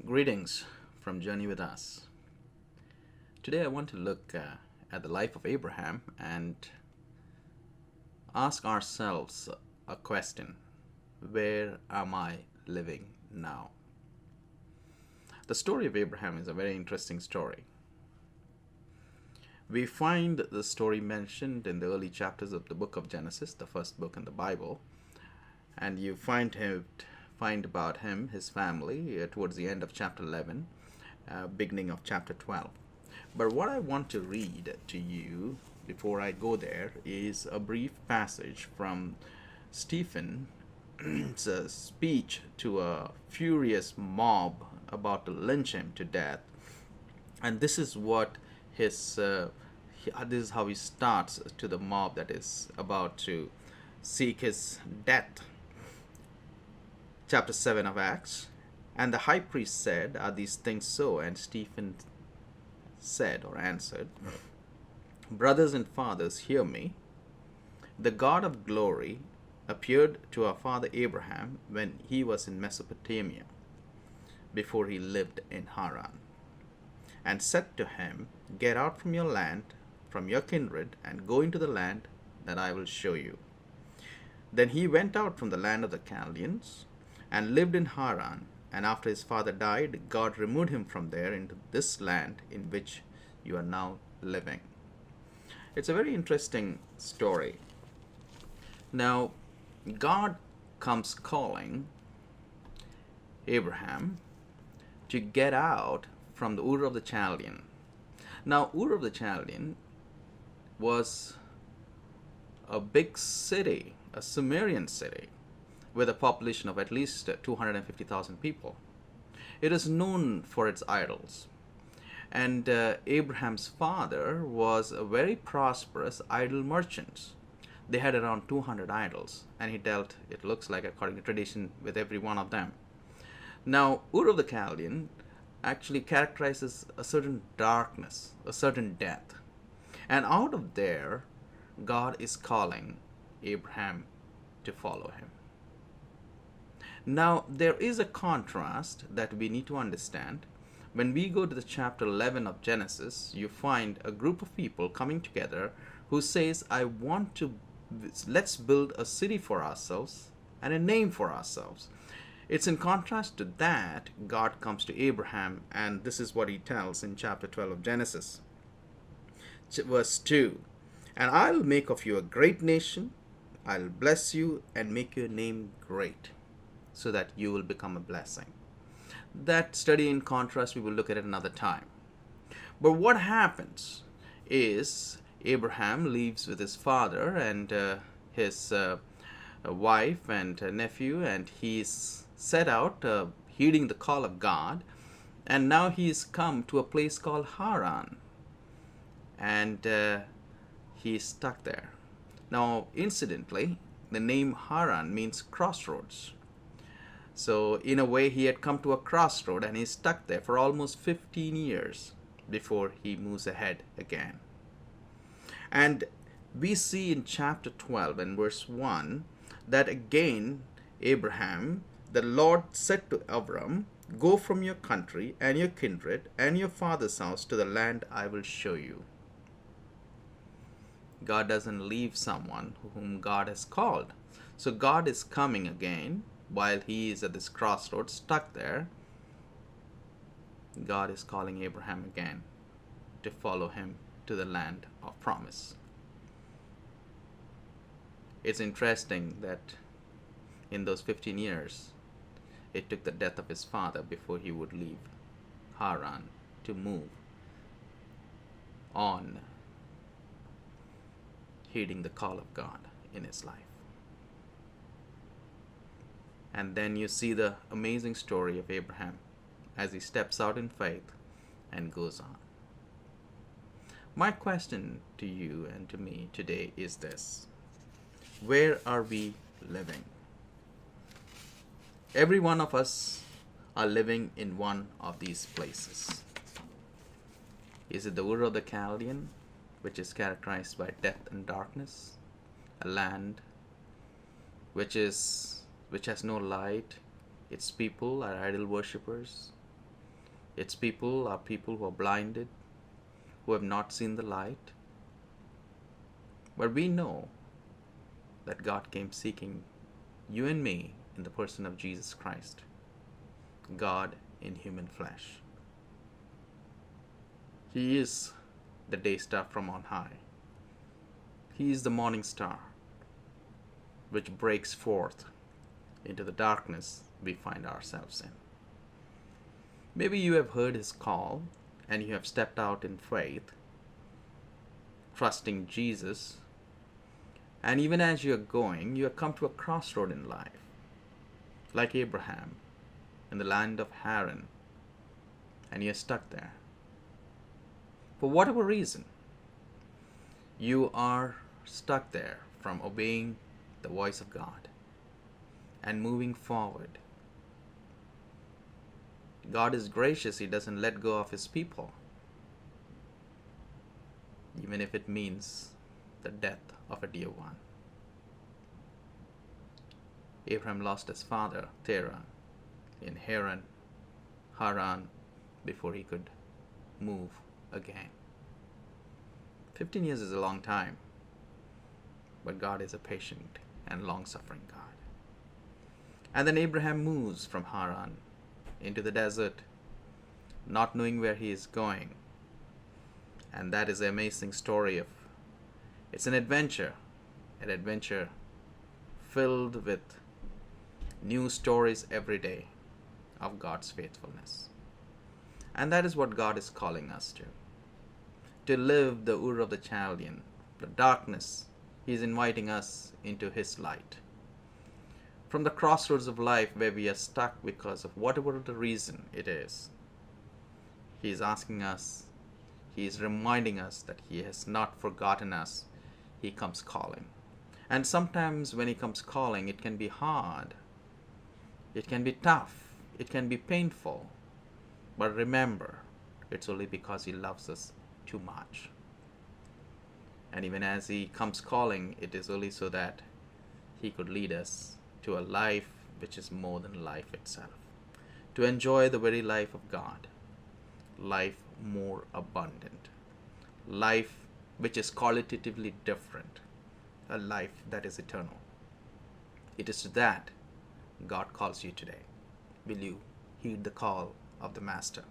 Greetings from Journey with Us. Today I want to look at the life of Abraham and ask ourselves a question. Where am I living now? The story of Abraham is a very interesting story. We find the story mentioned in the early chapters of the book of Genesis, the first book in the Bible, and you find about him, his family, towards the end of chapter 11, beginning of chapter 12. But what I want to read to you before I go there is a brief passage from Stephen's speech to a furious mob about to lynch him to death. And this is what this is how he starts to the mob that is about to seek his death. Chapter 7 of Acts. And the high priest said, "Are these things so?" And Stephen said or answered, "Brothers and fathers, hear me. The God of glory appeared to our father Abraham when he was in Mesopotamia, before he lived in Haran, and said to him, 'Get out from your land, from your kindred, and go into the land that I will show you.' Then he went out from the land of the Chaldeans and lived in Haran. And after his father died, God removed him from there into this land in which you are now living." It's a very interesting story. Now, God comes calling Abraham to get out from the Ur of the Chaldean. Now, Ur of the Chaldean was a big city, a Sumerian city, with a population of at least 250,000 people. It is known for its idols. And Abraham's father was a very prosperous idol merchant. They had around 200 idols, and he dealt, it looks like, according to tradition, with every one of them. Now, Ur of the Chaldean actually characterizes a certain darkness, a certain death. And out of there, God is calling Abraham to follow him. Now, there is a contrast that we need to understand. When we go to the chapter 11 of Genesis, you find a group of people coming together who says, let's build a city for ourselves and a name for ourselves. It's in contrast to that, God comes to Abraham, and this is what he tells in chapter 12 of Genesis. Verse 2, "And I'll make of you a great nation, I'll bless you and make your name great, so that you will become a blessing." That study in contrast, we will look at it another time. But what happens is Abraham leaves with his father and his wife and nephew, and he's set out heeding the call of God. And now he's come to a place called Haran, and he's stuck there. Now, incidentally, the name Haran means crossroads. So in a way, he had come to a crossroad and he's stuck there for almost 15 years before he moves ahead again. And we see in chapter 12 and verse 1 that again, Abraham, the Lord said to Abram, "Go from your country and your kindred and your father's house to the land I will show you." God doesn't leave someone whom God has called. So God is coming again. While he is at this crossroads, stuck there, God is calling Abraham again to follow him to the land of promise. It's interesting that in those 15 years, it took the death of his father before he would leave Haran to move on, heeding the call of God in his life. And then you see the amazing story of Abraham as he steps out in faith and goes on. My question to you and to me today is this: where are we living? Every one of us are living in one of these places. Is it the Ur of the Chaldean, which is characterized by death and darkness? A land which has no light. Its people are idol worshippers. Its people are people who are blinded, who have not seen the light. But we know that God came seeking you and me in the person of Jesus Christ, God in human flesh. He is the day star from on high. He is the morning star which breaks forth into the darkness we find ourselves in. Maybe you have heard his call and you have stepped out in faith, trusting Jesus, and even as you are going, you have come to a crossroad in life, like Abraham in the land of Haran, and you're stuck there. For whatever reason, you are stuck there from obeying the voice of God and moving forward. God is gracious. He doesn't let go of his people, even if it means the death of a dear one. Abraham lost his father, Terah, in Haran, before he could move again. 15 years is a long time, but God is a patient and long-suffering God. And then Abraham moves from Haran into the desert, not knowing where he is going. And that is an amazing story it's an adventure filled with new stories every day of God's faithfulness. And that is what God is calling us to live the Ur of the Chaldean, the darkness. He is inviting us into his light. From the crossroads of life where we are stuck because of whatever the reason it is, he is asking us, he is reminding us that he has not forgotten us. He comes calling. And sometimes when he comes calling, it can be hard. It can be tough. It can be painful. But remember, it's only because he loves us too much. And even as he comes calling, it is only so that he could lead us to a life which is more than life itself. To enjoy the very life of God. Life more abundant. Life which is qualitatively different. A life that is eternal. It is to that God calls you today. Will you heed the call of the Master?